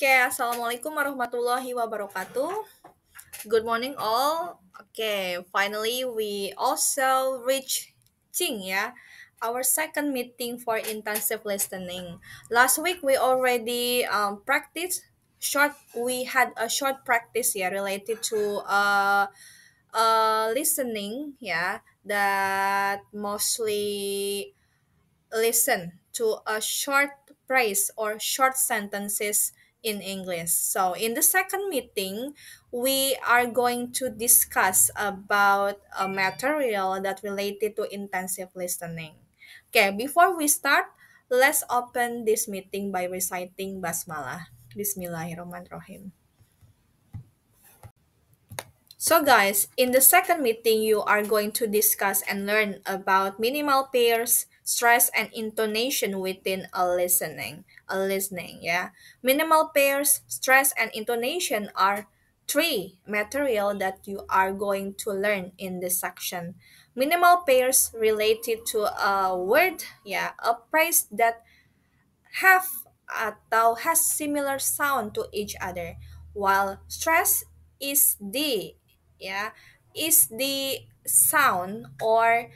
Oke, Assalamualaikum warahmatullahi wabarakatuh. Good morning all. Okay, finally we also reach Qing, ya, our second meeting for intensive listening. Last week we already practiced short. We had a short practice, ya, related to listening, ya, that mostly listen to a short phrase or short sentences in English. So in the second meeting, we are going to discuss about a material that related to intensive listening. Okay, before we start, let's open this meeting by reciting Basmalah. Bismillahirrahmanirrahim. So guys, in the second meeting, you are going to discuss and learn about minimal pairs, stress, and intonation within a listening, yeah. Minimal pairs, stress, and intonation are three material that you are going to learn in this section. Minimal pairs related to a word, yeah, a phrase that have atau has similar sound to each other, while stress is the, ya, is the sound or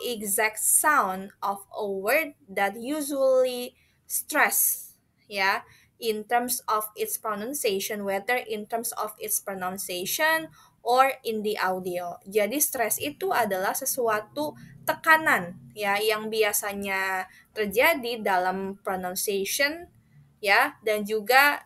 exact sound of a word that usually stress, ya, in terms of its pronunciation, whether in terms of its pronunciation or in the audio. Jadi stress itu adalah sesuatu tekanan, ya, yang biasanya terjadi dalam pronunciation, ya, dan juga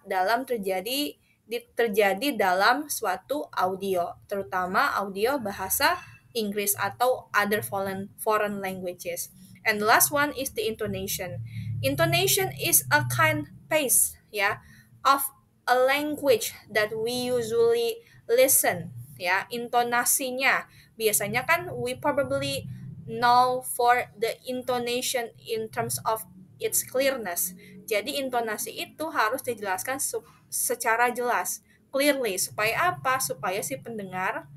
terjadi dalam suatu audio, terutama audio bahasa Inggris atau other foreign languages. And the last one is the intonation. Intonation is a kind pace, ya, of a language that we usually listen, ya. Intonasinya biasanya kan we probably know for the intonation in terms of its clearness. Jadi intonasi itu harus dijelaskan secara jelas, clearly, supaya apa? Supaya si pendengar,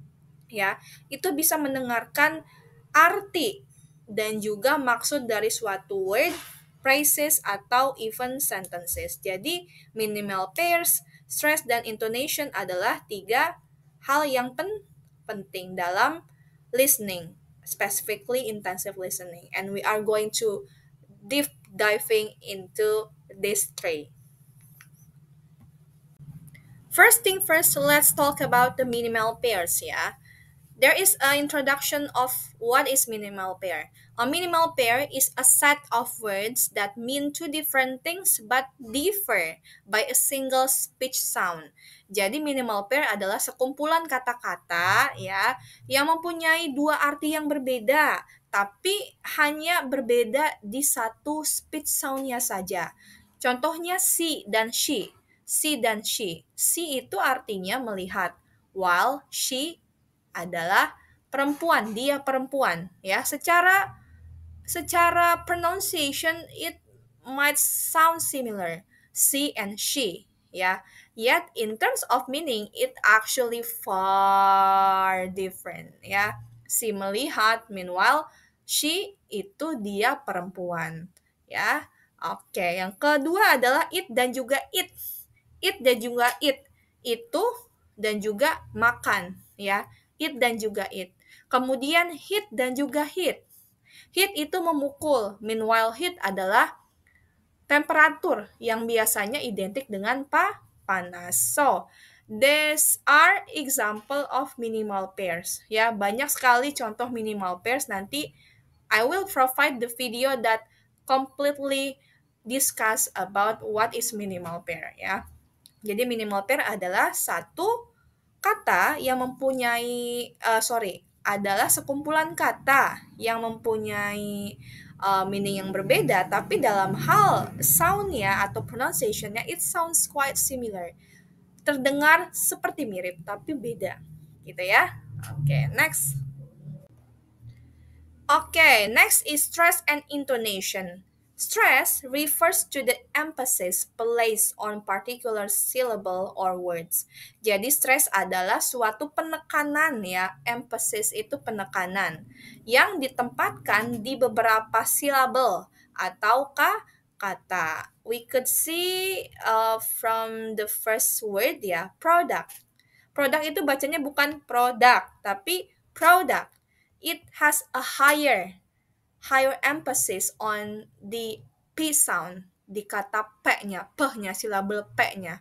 ya, itu bisa mendengarkan arti dan juga maksud dari suatu word, phrases, atau even sentences. Jadi minimal pairs, stress, dan intonation adalah tiga hal yang penting dalam listening, specifically intensive listening. And we are going to deep diving into these three. First thing first, let's talk about the minimal pairs, yeah. There is an introduction of what is minimal pair. A minimal pair is a set of words that mean two different things but differ by a single speech sound. Jadi minimal pair adalah sekumpulan kata-kata, ya, yang mempunyai dua arti yang berbeda, tapi hanya berbeda di satu speech soundnya saja. Contohnya see dan she. See dan she. See itu artinya melihat, while she adalah perempuan, dia perempuan, ya. Secara pronunciation it might sound similar, she and she, ya. Yet in terms of meaning it actually far different, ya. Si melihat, meanwhile she itu dia perempuan, ya. Oke, yang kedua adalah it dan juga it. It dan juga it. Itu dan juga makan, ya. It dan juga it. Kemudian hit dan juga hit. Heat itu memukul, meanwhile heat adalah temperatur yang biasanya identik dengan panas. So, these are example of minimal pairs. Ya, banyak sekali contoh minimal pairs. Nanti I will provide the video that completely discuss about what is minimal pair, ya. Jadi minimal pair adalah satu kata yang mempunyai adalah sekumpulan kata yang mempunyai meaning yang berbeda, tapi dalam hal sound-nya atau pronunciation-nya it sounds quite similar. Terdengar seperti mirip tapi beda. Gitu ya. Oke, next. Okay, next is stress and intonation. Stress refers to the emphasis placed on particular syllable or words. Jadi stress adalah suatu penekanan, ya. Emphasis itu penekanan yang ditempatkan di beberapa syllable atau kata. we could see from the first word ya, product. Product itu bacanya bukan product, tapi product. It has a higher emphasis on the P sound, di kata P-nya, P-nya, silabel P-nya.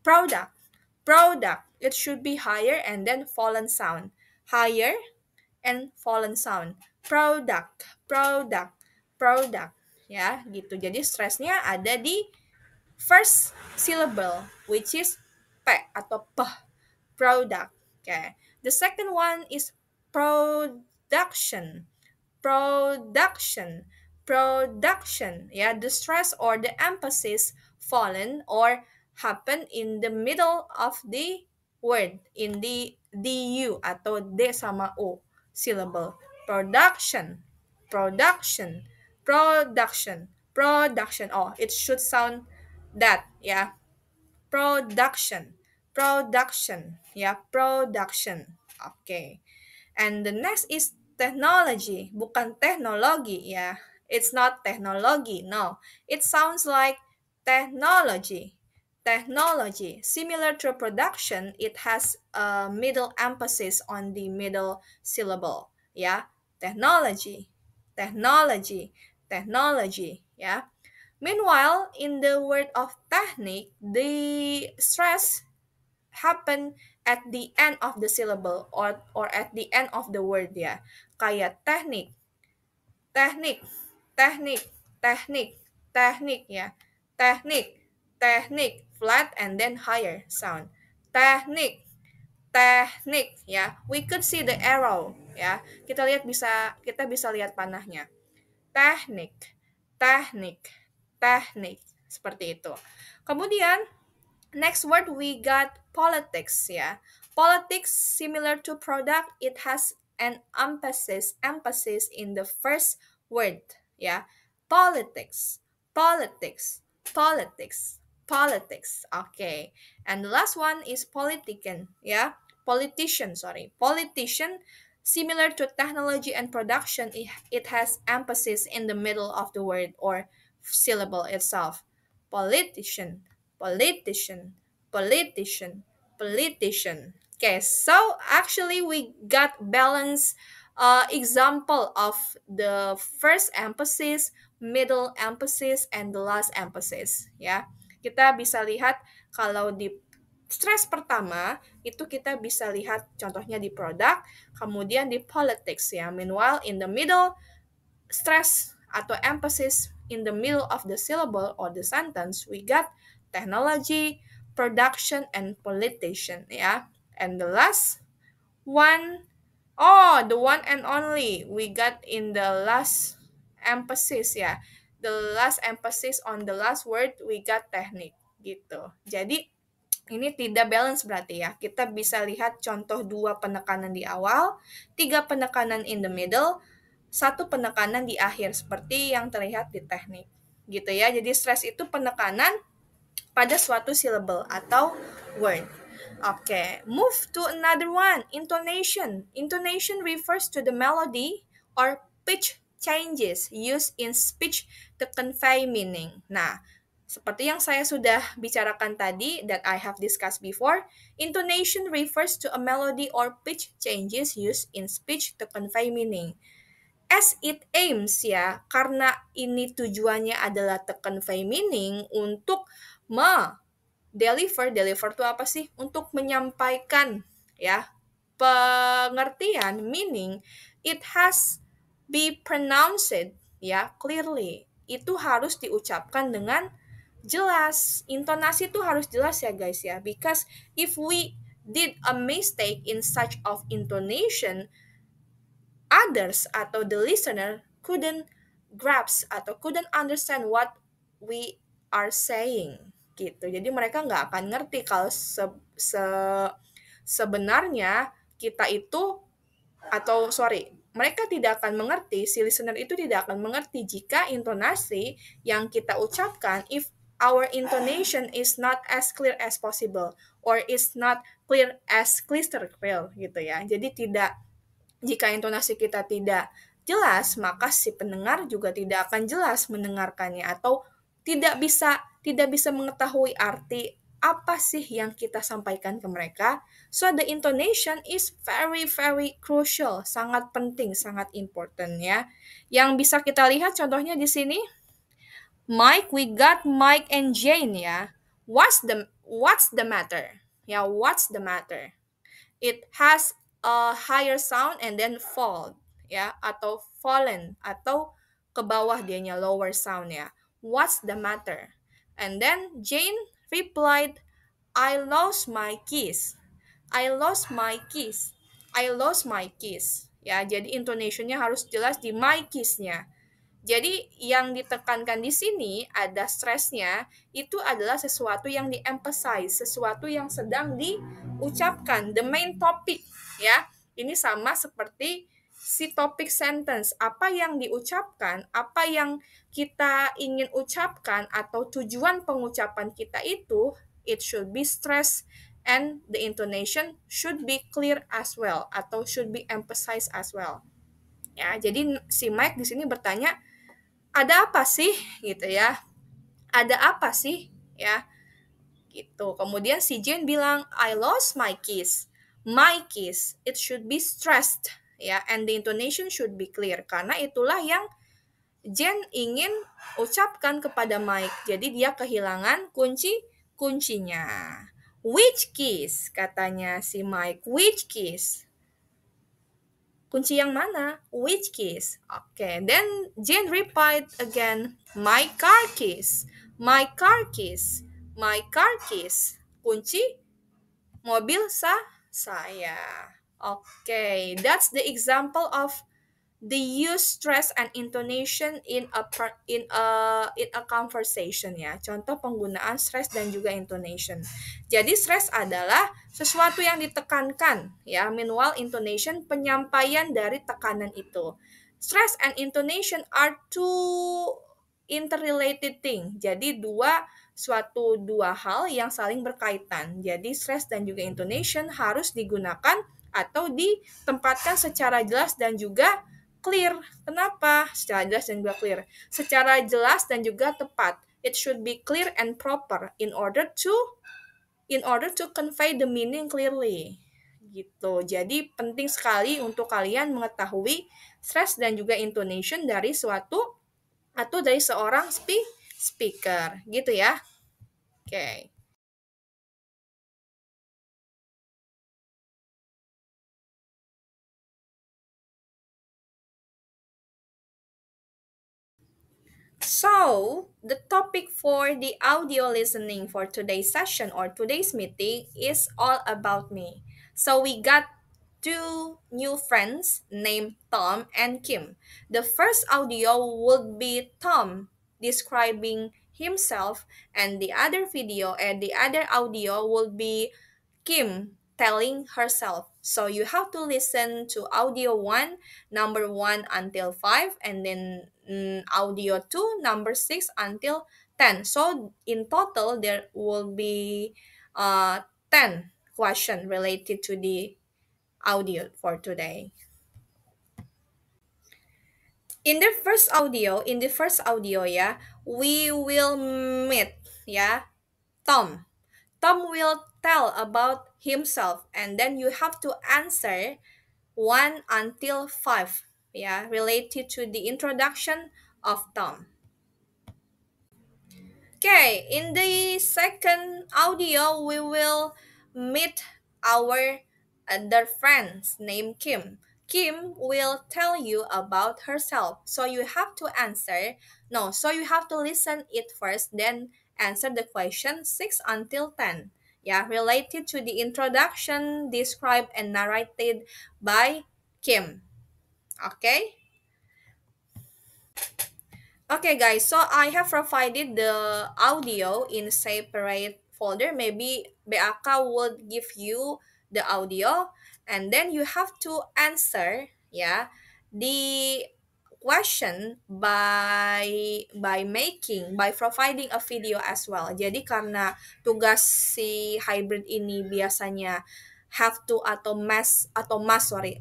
Product, product, it should be higher and then fallen sound. Higher and fallen sound. Product, product, product. Ya, gitu. Jadi stresnya ada di first syllable, which is P atau P. Product. Okay. The second one is production. Production. Production. Yeah, the stress or the emphasis fallen or happen in the middle of the word, in the DU atau D sama U syllable. Production. Production. Production. Production. Oh, it should sound that, yeah. Production. Production. Yeah, production. Okay. And the next is technology, bukan teknologi ya. It's not technology, no. It sounds like technology. Technology. Similar to production, it has a middle emphasis on the middle syllable. Ya, technology. Technology. Technology. Ya. Meanwhile, in the word of technique, the stress happen at the end of the syllable or at the end of the word ya. Kayak teknik, teknik, teknik, teknik, teknik ya. Teknik, teknik, flat and then higher sound. Teknik, teknik ya. We could see the arrow ya. Kita bisa lihat panahnya. Teknik, teknik, teknik. Seperti itu. Kemudian next word we got politics ya. Politics similar to product, it has an emphasis in the first word ya. Politics, politics, politics, politics. Okay. And the last one is politician ya. Politician, sorry. Politician similar to technology and production, it has emphasis in the middle of the word or syllable itself. Politician, politician, politician, politician. Okay, so actually we got balanced example of the first emphasis, middle emphasis, and the last emphasis. Ya, kita bisa lihat kalau di stress pertama itu kita bisa lihat contohnya di product, kemudian di politics ya. Meanwhile in the middle stress atau emphasis in the middle of the syllable or the sentence, we got technology, production, and politician ya. And the last one, oh, the one and only we got in the last emphasis ya. The last emphasis on the last word we got teknik gitu. Jadi ini tidak balance berarti ya. Kita bisa lihat contoh 2 penekanan di awal, 3 penekanan in the middle, 1 penekanan di akhir seperti yang terlihat di teknik. Gitu ya. Jadi stress itu penekanan pada suatu syllable atau word. Okay, move to another one, intonation. Intonation refers to the melody or pitch changes used in speech to convey meaning. Nah, seperti yang saya sudah bicarakan tadi that I have discussed before, intonation refers to a melody or pitch changes used in speech to convey meaning. As it aims ya, karena ini tujuannya adalah to convey meaning untuk deliver itu apa sih? Untuk menyampaikan ya pengertian meaning, it has be pronounced ya clearly. Itu harus diucapkan dengan jelas. Intonasi itu harus jelas ya guys ya. Because if we did a mistake in such of intonation, others atau the listener couldn't grasp atau couldn't understand what we are saying gitu. Jadi mereka nggak akan ngerti kalau sebenarnya kita itu mereka tidak akan mengerti, si listener itu tidak akan mengerti jika intonasi yang kita ucapkan, if our intonation is not as clear as possible or is not clear as crystal clear gitu ya. Jadi jika intonasi kita tidak jelas, maka si pendengar juga tidak akan jelas mendengarkannya atau tidak bisa mengetahui arti apa sih yang kita sampaikan ke mereka. So the intonation is very very crucial, sangat penting, sangat important ya. Yang bisa kita lihat contohnya di sini, Mike, we got Mike and Jane ya. What's the matter? Ya, what's the matter? It has a higher sound and then fall ya, atau fallen, atau ke bawah dianya lower sound ya. What's the matter? And then Jane replied, I lost my keys. I lost my keys. I lost my keys. Ya, jadi intonationnya harus jelas di my keys-nya. Jadi yang ditekankan di sini ada stresnya, itu adalah sesuatu yang di-emphasize, sesuatu yang sedang diucapkan, the main topic ya. Ini sama seperti si topic sentence, apa yang diucapkan, apa yang kita ingin ucapkan atau tujuan pengucapan kita itu, it should be stressed and the intonation should be clear as well atau should be emphasized as well. Ya, jadi si Mike di sini bertanya, ada apa sih gitu ya, ada apa sih ya gitu. Kemudian si Jane bilang, I lost my keys, it should be stressed ya, and the intonation should be clear, karena itulah yang Jane ingin ucapkan kepada Mike. Jadi dia kehilangan kuncinya. Which keys, katanya si Mike, which keys, kunci yang mana? Which keys? Okay, then Jane replied again, my car keys, my car keys, my car keys. Kunci mobil saya. Okay, that's the example of the use stress and intonation in a conversation ya. Contoh penggunaan stress dan juga intonation. Jadi stress adalah sesuatu yang ditekankan ya. Meanwhile intonation penyampaian dari tekanan itu. Stress and intonation are two interrelated thing. Jadi dua hal yang saling berkaitan. Jadi stress dan juga intonation harus digunakan atau ditempatkan secara jelas dan juga clear. Kenapa? Secara jelas dan juga clear. Secara jelas dan juga tepat. It should be clear and proper in order to convey the meaning clearly. Gitu. Jadi penting sekali untuk kalian mengetahui stress dan juga intonation dari suatu atau dari seorang speaker. Gitu ya. Oke. Okay. So, the topic for the audio listening for today's session or today's meeting is all about me. So, we got two new friends named Tom and Kim. The first audio would be Tom describing himself, and the other video and the other audio would be Kim telling herself. So you have to listen to audio 1, number 1 until 5, and then audio 2, number 6 until 10. So in total, there will be 10 questions related to the audio for today. In the first audio, yeah, we will meet, yeah, Tom. Tom will tell about himself, and then you have to answer 1 until 5, yeah, related to the introduction of Tom. Okay, in the second audio, we will meet our other friends named Kim. Kim will tell you about herself. So you have to answer. No, so you have to listen it first, then answer the question 6 until 10. Yeah, related to the introduction described and narrated by Kim. Okay? Okay guys, so I have provided the audio in separate folder. Maybe Beaka would give you the audio, and then you have to answer ya the question by providing a video as well. Jadi karena tugas si hybrid ini biasanya have to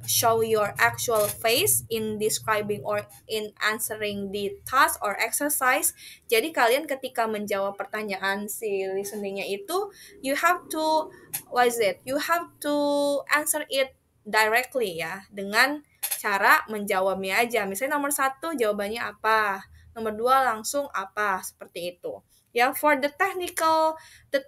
show your actual face in describing or in answering the task or exercise. Jadi kalian ketika menjawab pertanyaan si listeningnya itu, you have to what is it? You have to answer it directly ya, dengan cara menjawabnya aja. Misalnya nomor satu jawabannya apa, nomor dua langsung apa, seperti itu. Ya, for the technical the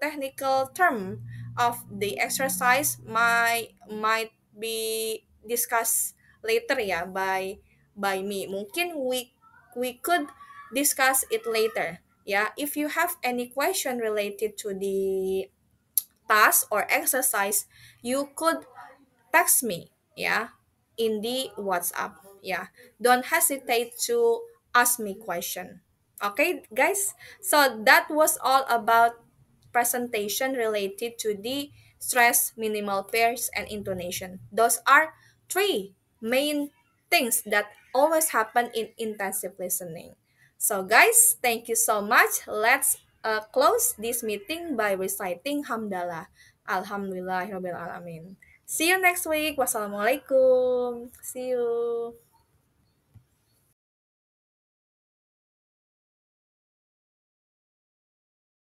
technical term of the exercise might be discussed later ya by me. Mungkin we could discuss it later. Ya, if you have any question related to the task or exercise, you could text me ya in the WhatsApp ya. Don't hesitate to ask me question. Okay, guys. So that was all about presentation related to the stress, minimal pairs, and intonation. Those are three main things that always happen in intensive listening. So, guys, thank you so much. Let's close this meeting by reciting Hamdalah. Alhamdulillahirrahmanirrahim. See you next week. Wassalamualaikum. See you.